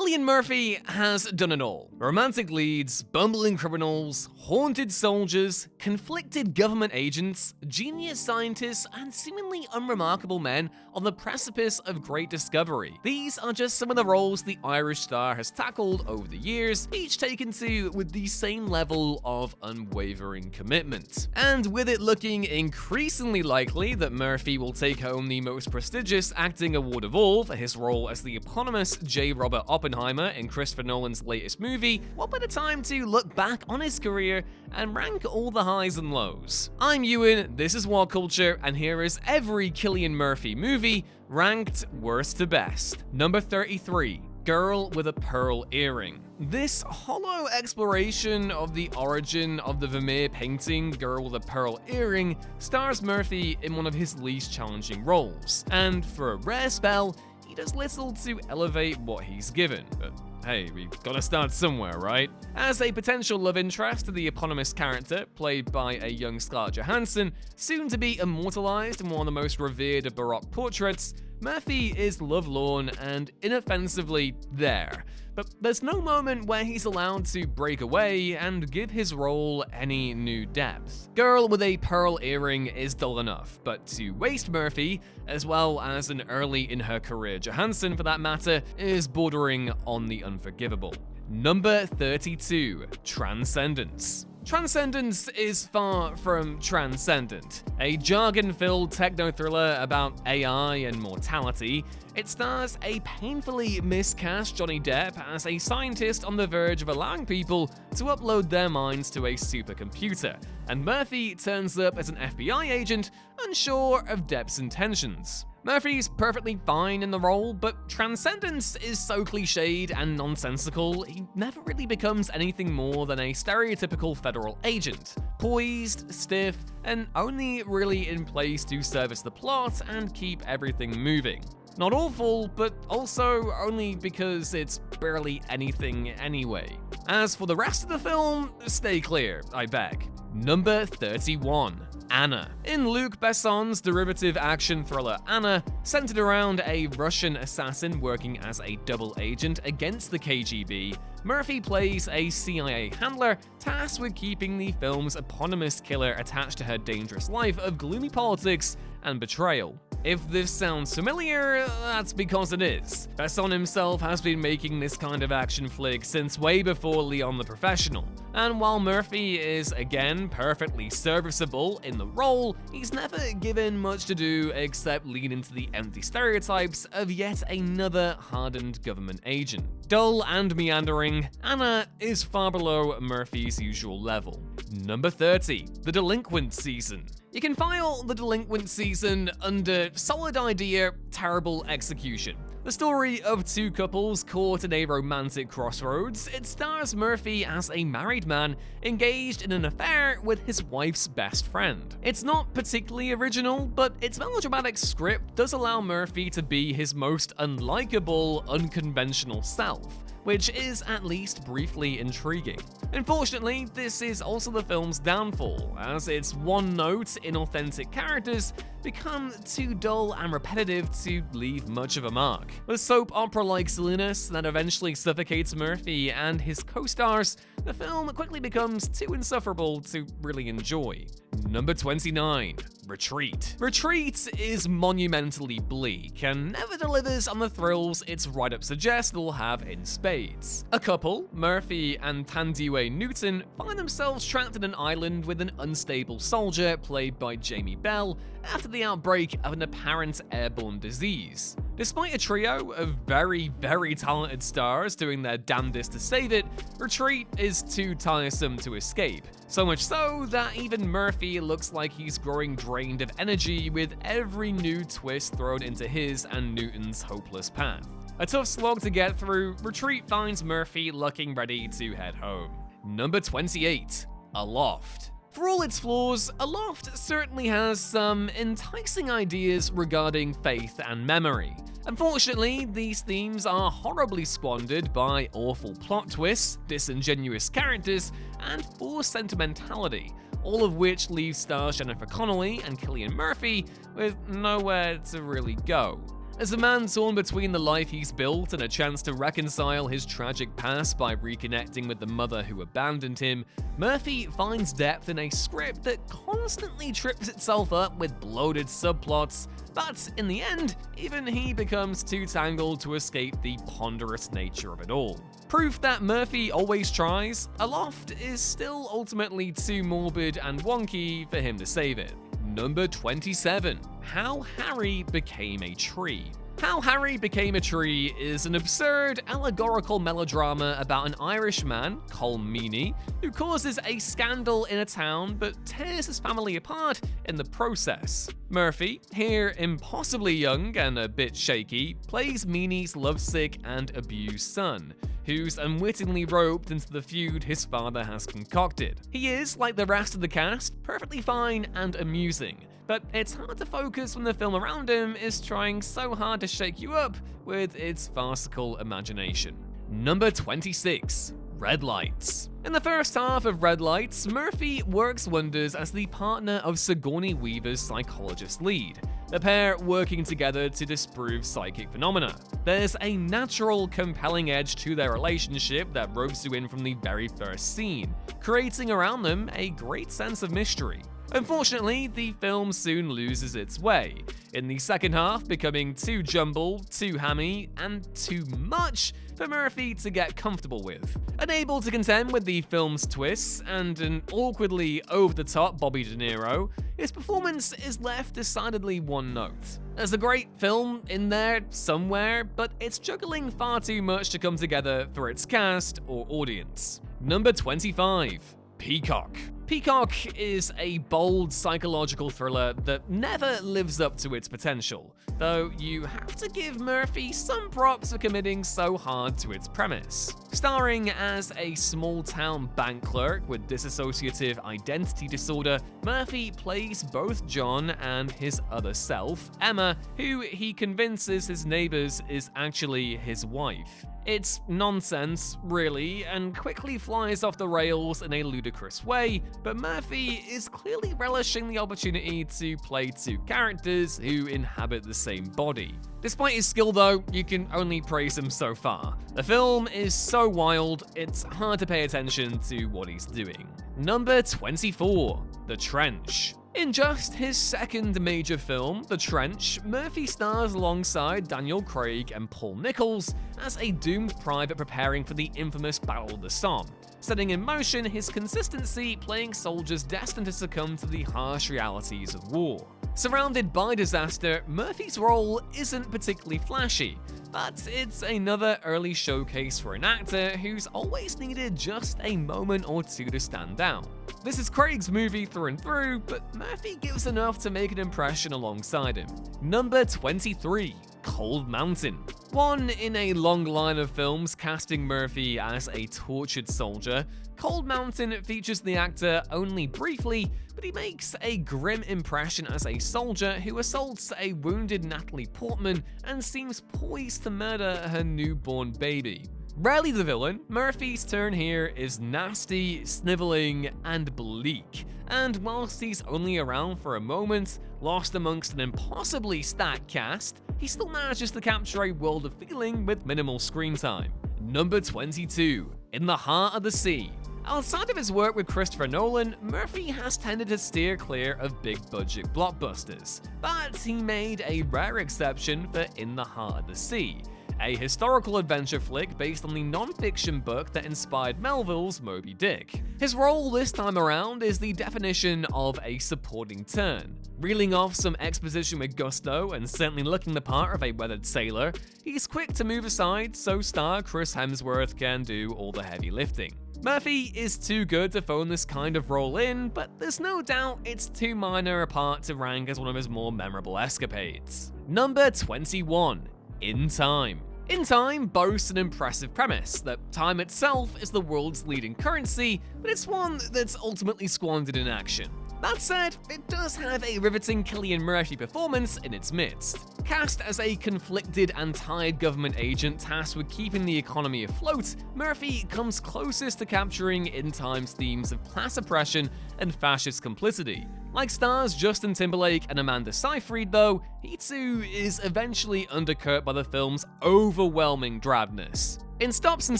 Cillian Murphy has done it all. Romantic leads, bumbling criminals, haunted soldiers, conflicted government agents, genius scientists, and seemingly unremarkable men on the precipice of great discovery. These are just some of the roles the Irish star has tackled over the years, each taken to with the same level of unwavering commitment. And with it looking increasingly likely that Murphy will take home the most prestigious acting award of all for his role as the eponymous J. Robert Oppenheimer in Christopher Nolan's latest movie, what better time to look back on his career and rank all the highs and lows? I'm Ewan, this is What Culture, and here is every Cillian Murphy movie ranked worst to best. Number 33. Girl with a Pearl Earring. This hollow exploration of the origin of the Vermeer painting Girl with a Pearl Earring stars Murphy in one of his least challenging roles, and for a rare spell, he does little to elevate what he's given. But hey, we gotta start somewhere, right? As a potential love interest to the eponymous character, played by a young Scarlett Johansson, soon to be immortalized in one of the most revered of Baroque portraits, Murphy is lovelorn and inoffensively there. But there's no moment where he's allowed to break away and give his role any new depth. Girl with a Pearl Earring is dull enough, but to waste Murphy, as well as an early in her career Johansson for that matter, is bordering on the unforgivable. Number 32. Transcendence. Transcendence is far from transcendent. A jargon-filled techno-thriller about AI and mortality, it stars a painfully miscast Johnny Depp as a scientist on the verge of allowing people to upload their minds to a supercomputer, and Murphy turns up as an FBI agent unsure of Depp's intentions. Murphy's perfectly fine in the role, but Transcendence is so cliched and nonsensical, he never really becomes anything more than a stereotypical federal agent, poised, stiff, and only really in place to service the plot and keep everything moving. Not awful, but also only because it's barely anything anyway. As for the rest of the film, stay clear, I beg. Number 31. Anna. In Luc Besson's derivative action thriller Anna, centered around a Russian assassin working as a double agent against the KGB, Murphy plays a CIA handler tasked with keeping the film's eponymous killer attached to her dangerous life of gloomy politics and betrayal. If this sounds familiar, that's because it is. Besson himself has been making this kind of action flick since way before Leon the Professional, and while Murphy is again perfectly serviceable in the role, he's never given much to do except lean into the empty stereotypes of yet another hardened government agent. Dull and meandering, Anna is far below Murphy's usual level. Number 30. The Delinquent Season. You can file The Delinquent Season under solid idea, terrible execution. The story of two couples caught in a romantic crossroads, it stars Murphy as a married man engaged in an affair with his wife's best friend. It's not particularly original, but its melodramatic script does allow Murphy to be his most unlikable, unconventional self, which is at least briefly intriguing. Unfortunately, this is also the film's downfall, as its one-note, inauthentic characters become too dull and repetitive to leave much of a mark. With soap opera-like silliness that eventually suffocates Murphy and his co-stars, the film quickly becomes too insufferable to really enjoy. Number 29. Retreat. Retreat is monumentally bleak and never delivers on the thrills its write-up suggests it'll have in spades. A couple, Murphy and Tandiwe Newton, find themselves trapped in an island with an unstable soldier played by Jamie Bell after the outbreak of an apparent airborne disease. Despite a trio of very, very talented stars doing their damnedest to save it, Retreat is too tiresome to escape. So much so that even Murphy looks like he's growing drained of energy with every new twist thrown into his and Newton's hopeless path. A tough slog to get through, Retreat finds Murphy looking ready to head home. Number 28. Aloft. For all its flaws, Aloft certainly has some enticing ideas regarding faith and memory. Unfortunately, these themes are horribly squandered by awful plot twists, disingenuous characters, and forced sentimentality, all of which leave stars Jennifer Connelly and Cillian Murphy with nowhere to really go. As a man torn between the life he's built and a chance to reconcile his tragic past by reconnecting with the mother who abandoned him, Murphy finds depth in a script that constantly trips itself up with bloated subplots, but in the end, even he becomes too tangled to escape the ponderous nature of it all. Proof that Murphy always tries, Aloft is still ultimately too morbid and wonky for him to save it. Number 27. How Harry Became a Tree. How Harry Became a Tree is an absurd, allegorical melodrama about an Irish man, Col Meany, who causes a scandal in a town but tears his family apart in the process. Murphy, here impossibly young and a bit shaky, plays Meany's lovesick and abused son, who's unwittingly roped into the feud his father has concocted. He is, like the rest of the cast, perfectly fine and amusing, but it's hard to focus when the film around him is trying so hard to shake you up with its farcical imagination. Number 26. Red Lights. In the first half of Red Lights, Murphy works wonders as the partner of Sigourney Weaver's psychologist lead, the pair working together to disprove psychic phenomena. There's a natural, compelling edge to their relationship that ropes you in from the very first scene, creating around them a great sense of mystery. Unfortunately, the film soon loses its way, in the second half becoming too jumbled, too hammy, and too much for Murphy to get comfortable with. Unable to contend with the film's twists and an awkwardly over-the-top Bobby De Niro, his performance is left decidedly one note. There's a great film in there somewhere, but it's juggling far too much to come together for its cast or audience. Number 25. Peacock. Peacock is a bold psychological thriller that never lives up to its potential, though you have to give Murphy some props for committing so hard to its premise. Starring as a small-town bank clerk with dissociative identity disorder, Murphy plays both John and his other self, Emma, who he convinces his neighbors is actually his wife. It's nonsense, really, and quickly flies off the rails in a ludicrous way, but Murphy is clearly relishing the opportunity to play two characters who inhabit the same body. Despite his skill though, you can only praise him so far. The film is so wild, it's hard to pay attention to what he's doing. Number 24. The Trench. In just his second major film, The Trench, Murphy stars alongside Daniel Craig and Paul Nichols as a doomed private preparing for the infamous Battle of the Somme, setting in motion his consistency playing soldiers destined to succumb to the harsh realities of war. Surrounded by disaster, Murphy's role isn't particularly flashy, but it's another early showcase for an actor who's always needed just a moment or two to stand out. This is Craig's movie through and through, but Murphy gives enough to make an impression alongside him. Number 23. Cold Mountain. One in a long line of films casting Murphy as a tortured soldier, Cold Mountain features the actor only briefly, but he makes a grim impression as a soldier who assaults a wounded Natalie Portman and seems poised to murder her newborn baby. Rarely the villain, Murphy's turn here is nasty, sniveling, and bleak. And whilst he's only around for a moment, lost amongst an impossibly stacked cast, he still manages to capture a world of feeling with minimal screen time. Number 22. In the Heart of the Sea. Outside of his work with Christopher Nolan, Murphy has tended to steer clear of big-budget blockbusters, but he made a rare exception for In the Heart of the Sea, a historical adventure flick based on the non-fiction book that inspired Melville's Moby Dick. His role this time around is the definition of a supporting turn. Reeling off some exposition with gusto and certainly looking the part of a weathered sailor, he's quick to move aside so star Chris Hemsworth can do all the heavy lifting. Murphy is too good to phone this kind of role in, but there's no doubt it's too minor a part to rank as one of his more memorable escapades. Number 21. In Time. In Time boasts an impressive premise that time itself is the world's leading currency, but it's one that's ultimately squandered in action. That said, it does have a riveting Cillian Murphy performance in its midst. Cast as a conflicted and tired government agent tasked with keeping the economy afloat, Murphy comes closest to capturing In Time's themes of class oppression and fascist complicity, Like stars Justin Timberlake and Amanda Seyfried though, he too is eventually undercut by the film's overwhelming drabness. In stops and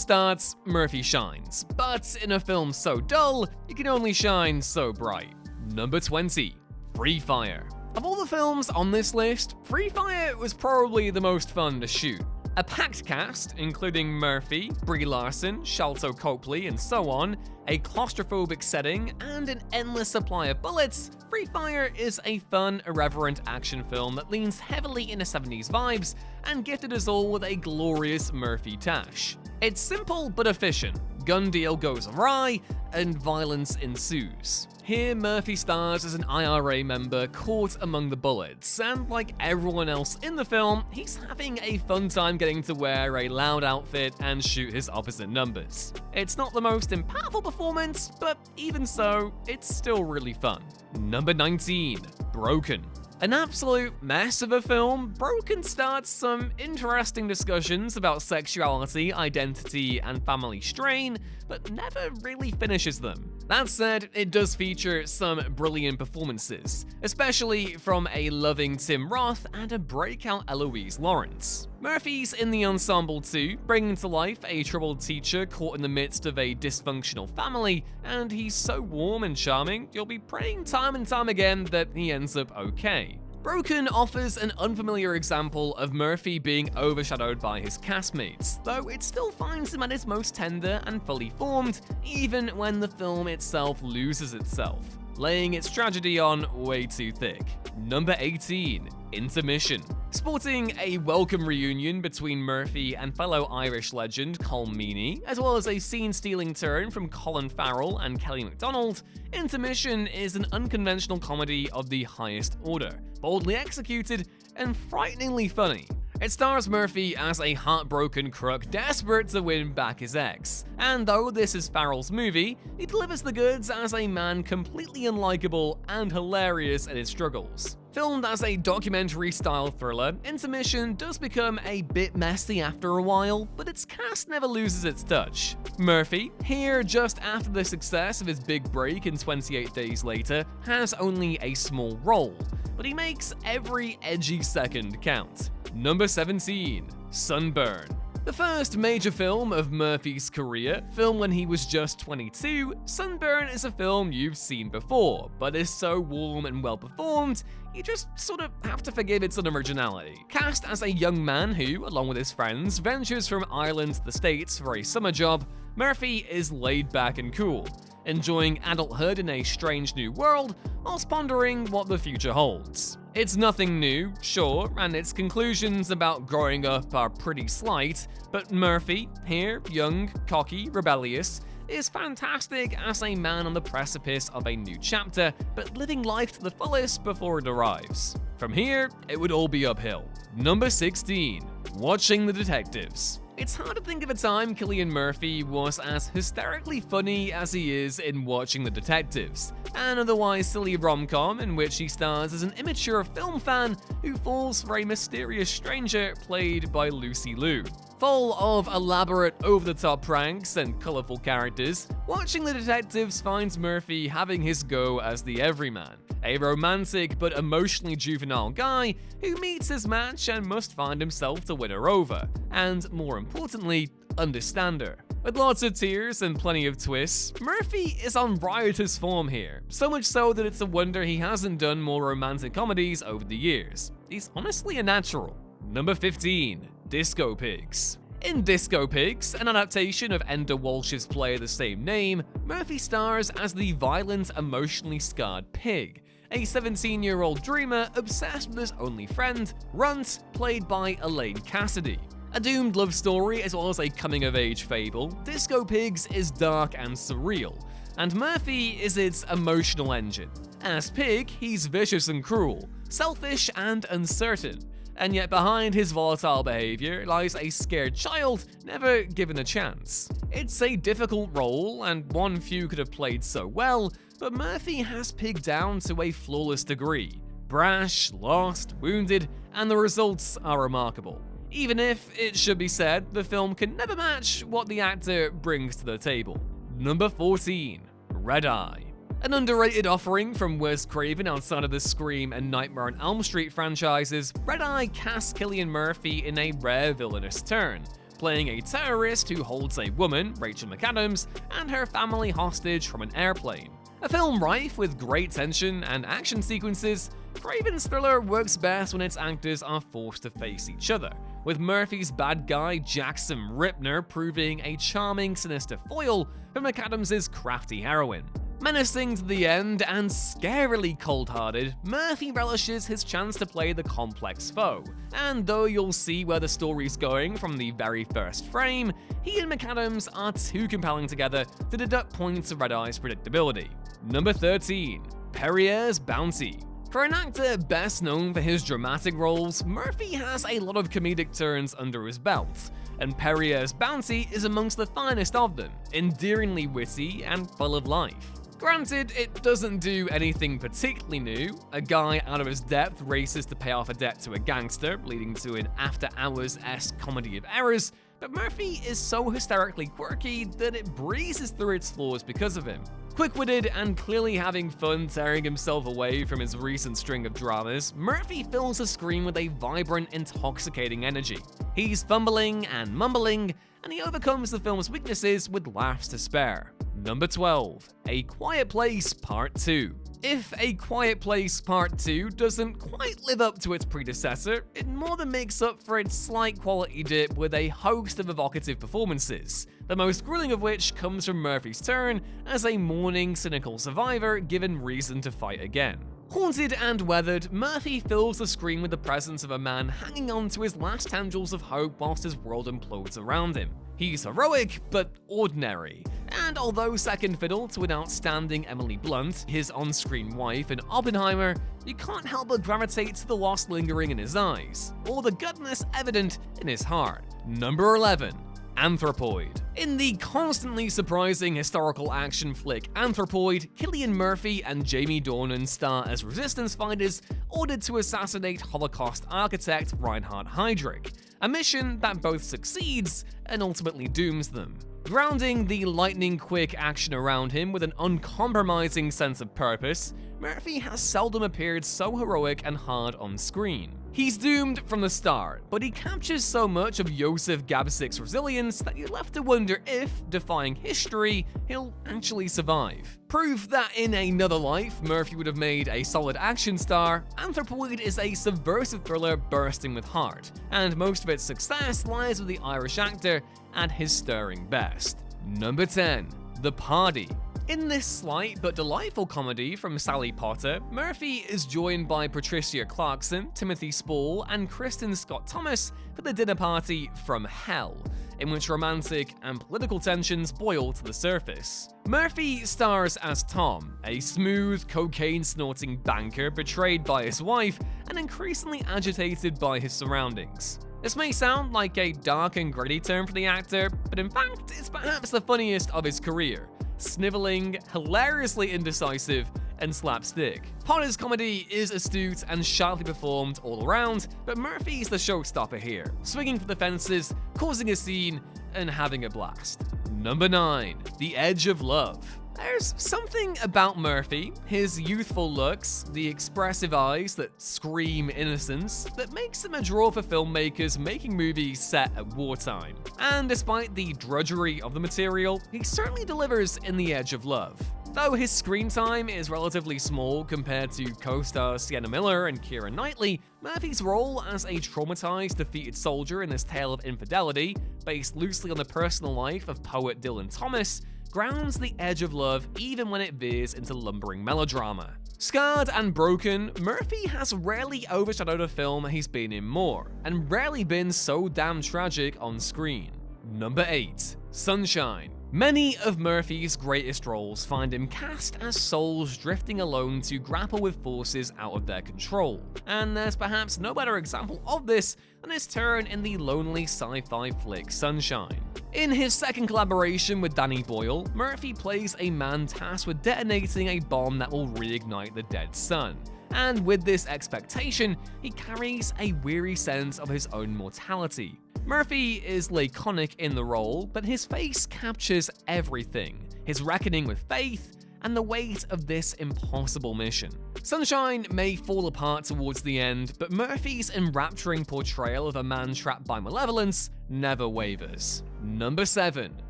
starts, Murphy shines, but in a film so dull, you can only shine so bright. Number 20. Free Fire. Of all the films on this list, Free Fire was probably the most fun to shoot. A packed cast, including Murphy, Brie Larson, Sharlto Copley, and so on, a claustrophobic setting, and an endless supply of bullets, Free Fire is a fun, irreverent action film that leans heavily into 70s vibes and gifted us all with a glorious Murphy tash. It's simple but efficient, gun deal goes awry, and violence ensues. Here, Murphy stars as an IRA member caught among the bullets, and like everyone else in the film, he's having a fun time getting to wear a loud outfit and shoot his opposite numbers. It's not the most impactful performance, but even so, it's still really fun. Number 19. Broken. An absolute mess of a film, Broken starts some interesting discussions about sexuality, identity, and family strain, but never really finishes them. That said, it does feature some brilliant performances, especially from a loving Tim Roth and a breakout Eloise Lawrence. Murphy's in the ensemble too, bringing to life a troubled teacher caught in the midst of a dysfunctional family, and he's so warm and charming, you'll be praying time and time again that he ends up okay. Broken offers an unfamiliar example of Murphy being overshadowed by his castmates, though it still finds him at his most tender and fully formed, even when the film itself loses itself, laying its tragedy on way too thick. Number 18. Intermission. Sporting a welcome reunion between Murphy and fellow Irish legend Colm Meaney, as well as a scene-stealing turn from Colin Farrell and Kelly MacDonald, Intermission is an unconventional comedy of the highest order, boldly executed and frighteningly funny. It stars Murphy as a heartbroken crook desperate to win back his ex, and though this is Farrell's movie, he delivers the goods as a man completely unlikable and hilarious at his struggles. Filmed as a documentary-style thriller, Intermission does become a bit messy after a while, but its cast never loses its touch. Murphy, here just after the success of his big break in 28 Days Later, has only a small role, but he makes every edgy second count. Number 17. Sunburn. The first major film of Murphy's career, filmed when he was just 22, Sunburn is a film you've seen before, but is so warm and well performed, you just sort of have to forgive its unoriginality. Cast as a young man who, along with his friends, ventures from Ireland to the States for a summer job, Murphy is laid back and cool, enjoying adulthood in a strange new world, whilst pondering what the future holds. It's nothing new, sure, and its conclusions about growing up are pretty slight, but Murphy, here, young, cocky, rebellious, is fantastic as a man on the precipice of a new chapter, but living life to the fullest before it arrives. From here, it would all be uphill. Number 16. Watching the Detectives. It's hard to think of a time Cillian Murphy was as hysterically funny as he is in Watching the Detectives, an otherwise silly rom-com in which he stars as an immature film fan who falls for a mysterious stranger played by Lucy Liu. Full of elaborate, over-the-top pranks and colourful characters, Watching the Detectives finds Murphy having his go as the everyman, a romantic but emotionally juvenile guy who meets his match and must find himself to win her over, and more importantly, understand her. With lots of tears and plenty of twists, Murphy is on riotous form here, so much so that it's a wonder he hasn't done more romantic comedies over the years. He's honestly a natural. Number 15. Disco Pigs. In Disco Pigs, an adaptation of Enda Walsh's play of the same name, Murphy stars as the violent, emotionally scarred pig, a 17-year-old dreamer obsessed with his only friend, Runt, played by Elaine Cassidy. A doomed love story as well as a coming-of-age fable, Disco Pigs is dark and surreal, and Murphy is its emotional engine. As Pig, he's vicious and cruel, selfish and uncertain, and yet behind his volatile behavior lies a scared child never given a chance. It's a difficult role, and one few could have played so well, but Murphy has Pig down to a flawless degree. Brash, lost, wounded, and the results are remarkable. Even if, it should be said, the film can never match what the actor brings to the table. Number 14. Red Eye. An underrated offering from Wes Craven outside of the Scream and Nightmare on Elm Street franchises, Red Eye cast Cillian Murphy in a rare villainous turn, playing a terrorist who holds a woman, Rachel McAdams, and her family hostage from an airplane. A film rife with great tension and action sequences, Craven's thriller works best when its actors are forced to face each other, with Murphy's bad guy Jackson Ripner proving a charming, sinister foil for McAdams' crafty heroine. Menacing to the end and scarily cold-hearted, Murphy relishes his chance to play the complex foe, and though you'll see where the story's going from the very first frame, he and McAdams are too compelling together to deduct points of Red Eye's predictability. Number 13. Perrier's Bounty. For an actor best known for his dramatic roles, Murphy has a lot of comedic turns under his belt, and Perrier's Bounty is amongst the finest of them, endearingly witty and full of life. Granted, it doesn't do anything particularly new. A guy out of his depth races to pay off a debt to a gangster, leading to an after-hours-esque comedy of errors, but Murphy is so hysterically quirky that it breezes through its flaws because of him. Quick-witted and clearly having fun tearing himself away from his recent string of dramas, Murphy fills the screen with a vibrant, intoxicating energy. He's fumbling and mumbling, and he overcomes the film's weaknesses with laughs to spare. Number 12. A Quiet Place Part 2. If A Quiet Place Part 2 doesn't quite live up to its predecessor, it more than makes up for its slight quality dip with a host of evocative performances, the most grueling of which comes from Murphy's turn as a mourning, cynical survivor given reason to fight again. Haunted and weathered, Murphy fills the screen with the presence of a man hanging on to his last tendrils of hope whilst his world implodes around him. He's heroic, but ordinary, and although second fiddle to an outstanding Emily Blunt, his on-screen wife in Oppenheimer, you can't help but gravitate to the loss lingering in his eyes, or the goodness evident in his heart. Number 11. Anthropoid. In the constantly surprising historical action flick Anthropoid, Cillian Murphy and Jamie Dornan star as resistance fighters ordered to assassinate Holocaust architect Reinhard Heydrich, a mission that both succeeds and ultimately dooms them. Grounding the lightning-quick action around him with an uncompromising sense of purpose, Murphy has seldom appeared so heroic and hard on screen. He's doomed from the start, but he captures so much of Josef Gabsik's resilience that you're left to wonder if, defying history, he'll actually survive. Proof that in another life, Murphy would have made a solid action star, Anthropoid is a subversive thriller bursting with heart, and most of its success lies with the Irish actor at his stirring best. Number 10. The Party. In this slight but delightful comedy from Sally Potter, Murphy is joined by Patricia Clarkson, Timothy Spall, and Kristen Scott Thomas for the dinner party from hell, in which romantic and political tensions boil to the surface. Murphy stars as Tom, a smooth, cocaine-snorting banker betrayed by his wife and increasingly agitated by his surroundings. This may sound like a dark and gritty term for the actor, but in fact, it's perhaps the funniest of his career. Sniveling, hilariously indecisive, and slapstick. Potter's comedy is astute and sharply performed all around, but Murphy's the showstopper here, swinging for the fences, causing a scene, and having a blast. Number 9. The Edge of Love. There's something about Murphy, his youthful looks, the expressive eyes that scream innocence, that makes him a draw for filmmakers making movies set at wartime. And despite the drudgery of the material, he certainly delivers in The Edge of Love. Though his screen time is relatively small compared to co-stars Sienna Miller and Keira Knightley, Murphy's role as a traumatized, defeated soldier in this tale of infidelity, based loosely on the personal life of poet Dylan Thomas, grounds The Edge of Love even when it veers into lumbering melodrama. Scarred and broken, Murphy has rarely overshadowed a film he's been in more, and rarely been so damn tragic on screen. Number 8. Sunshine. Many of Murphy's greatest roles find him cast as souls drifting alone to grapple with forces out of their control, and there's perhaps no better example of this than his turn in the lonely sci-fi flick Sunshine. In his second collaboration with Danny Boyle, Murphy plays a man tasked with detonating a bomb that will reignite the dead sun. And with this expectation, he carries a weary sense of his own mortality. Murphy is laconic in the role, but his face captures everything. His reckoning with faith, and the weight of this impossible mission. Sunshine may fall apart towards the end, but Murphy's enrapturing portrayal of a man trapped by malevolence never wavers. Number 7.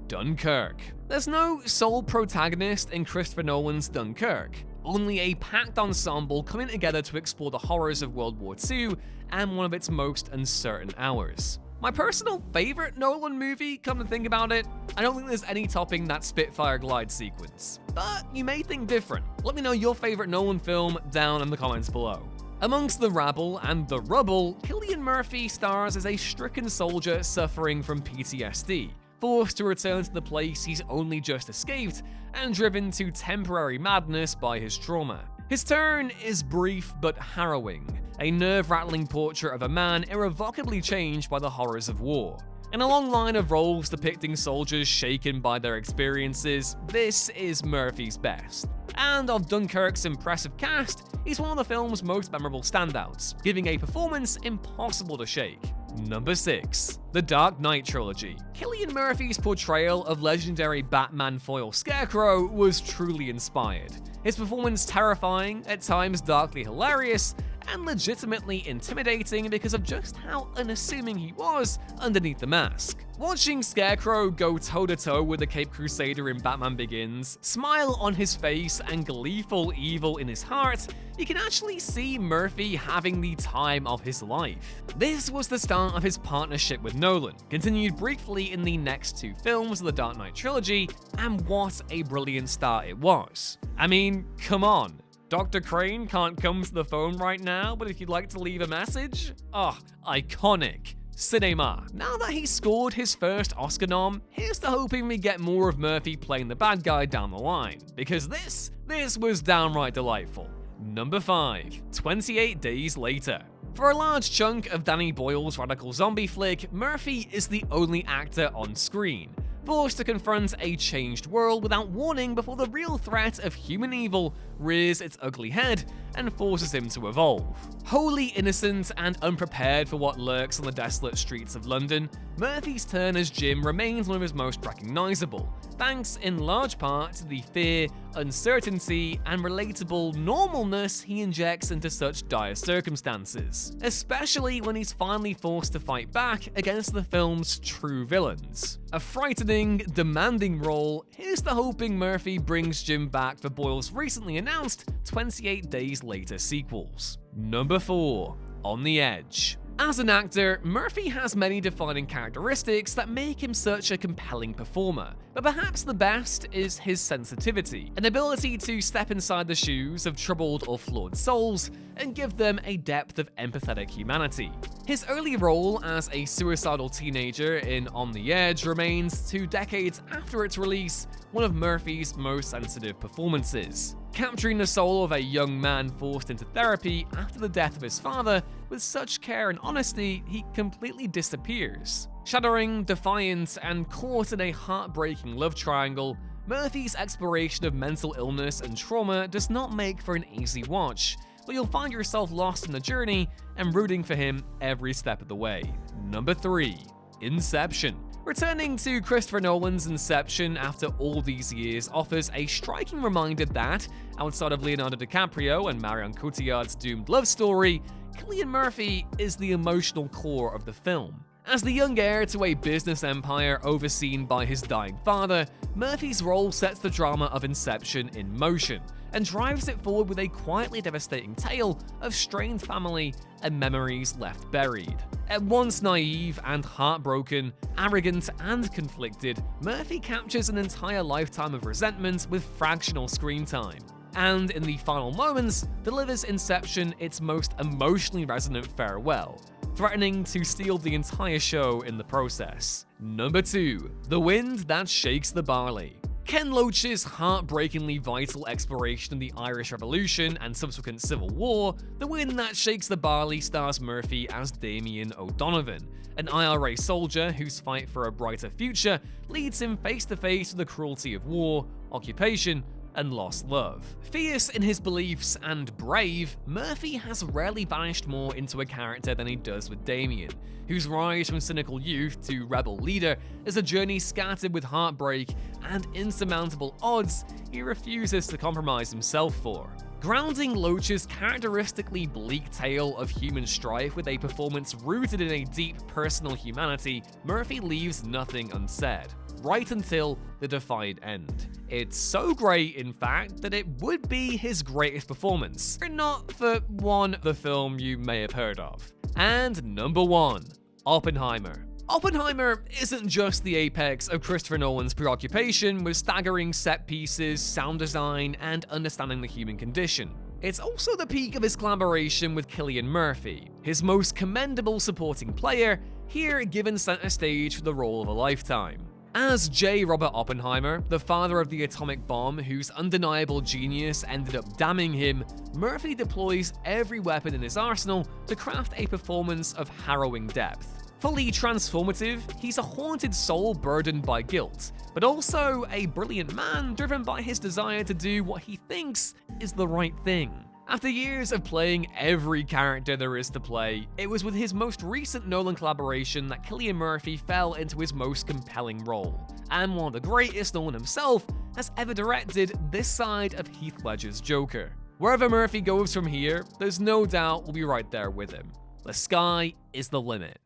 Dunkirk. There's no sole protagonist in Christopher Nolan's Dunkirk, only a packed ensemble coming together to explore the horrors of World War II and one of its most uncertain hours. My personal favorite Nolan movie, come to think about it, I don't think there's any topping that Spitfire glide sequence. But you may think different. Let me know your favorite Nolan film down in the comments below. Amongst the rabble and the rubble, Cillian Murphy stars as a stricken soldier suffering from PTSD, forced to return to the place he's only just escaped and driven to temporary madness by his trauma. His turn is brief but harrowing, a nerve-rattling portrait of a man irrevocably changed by the horrors of war. In a long line of roles depicting soldiers shaken by their experiences, this is Murphy's best. And of Dunkirk's impressive cast, he's one of the film's most memorable standouts, giving a performance impossible to shake. Number 6. The Dark Knight Trilogy. Cillian Murphy's portrayal of legendary Batman foil Scarecrow was truly inspired. His performance terrifying, at times darkly hilarious, and legitimately intimidating because of just how unassuming he was underneath the mask. Watching Scarecrow go toe-to-toe with the Caped Crusader in Batman Begins, smile on his face and gleeful evil in his heart, you can actually see Murphy having the time of his life. This was the start of his partnership with Nolan, continued briefly in the next 2 films of the Dark Knight trilogy, and what a brilliant start it was. I mean, come on. Dr. Crane can't come to the phone right now, but if you'd like to leave a message? Oh, iconic. Cinema. Now that he's scored his first Oscar nom, here's to hoping we get more of Murphy playing the bad guy down the line, because this was downright delightful. Number 5. 28 Days Later. For a large chunk of Danny Boyle's radical zombie flick, Murphy is the only actor on screen, forced to confront a changed world without warning before the real threat of human evil rears its ugly head and forces him to evolve. Wholly innocent and unprepared for what lurks on the desolate streets of London, Murphy's turn as Jim remains one of his most recognizable, thanks in large part to the fear, uncertainty, and relatable normalness he injects into such dire circumstances, especially when he's finally forced to fight back against the film's true villains. A frightening, demanding role, here's to hoping Murphy brings Jim back for Boyle's recently announced 28 Days Later sequels. Number 4. On the Edge. As an actor, Murphy has many defining characteristics that make him such a compelling performer, but perhaps the best is his sensitivity, an ability to step inside the shoes of troubled or flawed souls and give them a depth of empathetic humanity. His early role as a suicidal teenager in On the Edge remains, 2 decades after its release, one of Murphy's most sensitive performances, capturing the soul of a young man forced into therapy after the death of his father with such care and honesty he completely disappears. Shuddering, defiant, and caught in a heartbreaking love triangle, Murphy's exploration of mental illness and trauma does not make for an easy watch, but you'll find yourself lost in the journey and rooting for him every step of the way. Number 3. Inception. Returning to Christopher Nolan's Inception after all these years offers a striking reminder that, outside of Leonardo DiCaprio and Marion Cotillard's doomed love story, Cillian Murphy is the emotional core of the film. As the young heir to a business empire overseen by his dying father, Murphy's role sets the drama of Inception in motion and drives it forward with a quietly devastating tale of strained family and memories left buried. At once naive and heartbroken, arrogant and conflicted, Murphy captures an entire lifetime of resentment with fractional screen time, and in the final moments, delivers Inception its most emotionally resonant farewell, threatening to steal the entire show in the process. Number 2. The Wind That Shakes the Barley. Ken Loach's heartbreakingly vital exploration of the Irish Revolution and subsequent Civil War, The Wind That Shakes the Barley stars Murphy as Damien O'Donovan, an IRA soldier whose fight for a brighter future leads him face to face with the cruelty of war, occupation, and lost love. Fierce in his beliefs and brave, Murphy has rarely vanished more into a character than he does with Damien, whose rise from cynical youth to rebel leader is a journey scattered with heartbreak, and insurmountable odds he refuses to compromise himself for. Grounding Loach's characteristically bleak tale of human strife with a performance rooted in a deep personal humanity, Murphy leaves nothing unsaid, right until the defiant end. It's so great, in fact, that it would be his greatest performance, were it not for one, the film you may have heard of. And number 1, Oppenheimer. Oppenheimer isn't just the apex of Christopher Nolan's preoccupation with staggering set pieces, sound design, and understanding the human condition. It's also the peak of his collaboration with Cillian Murphy, his most commendable supporting player, here given center stage for the role of a lifetime. As J. Robert Oppenheimer, the father of the atomic bomb whose undeniable genius ended up damning him, Murphy deploys every weapon in his arsenal to craft a performance of harrowing depth. Fully transformative, he's a haunted soul burdened by guilt, but also a brilliant man driven by his desire to do what he thinks is the right thing. After years of playing every character there is to play, it was with his most recent Nolan collaboration that Cillian Murphy fell into his most compelling role, and one of the greatest Nolan himself has ever directed this side of Heath Ledger's Joker. Wherever Murphy goes from here, there's no doubt we'll be right there with him. The sky is the limit.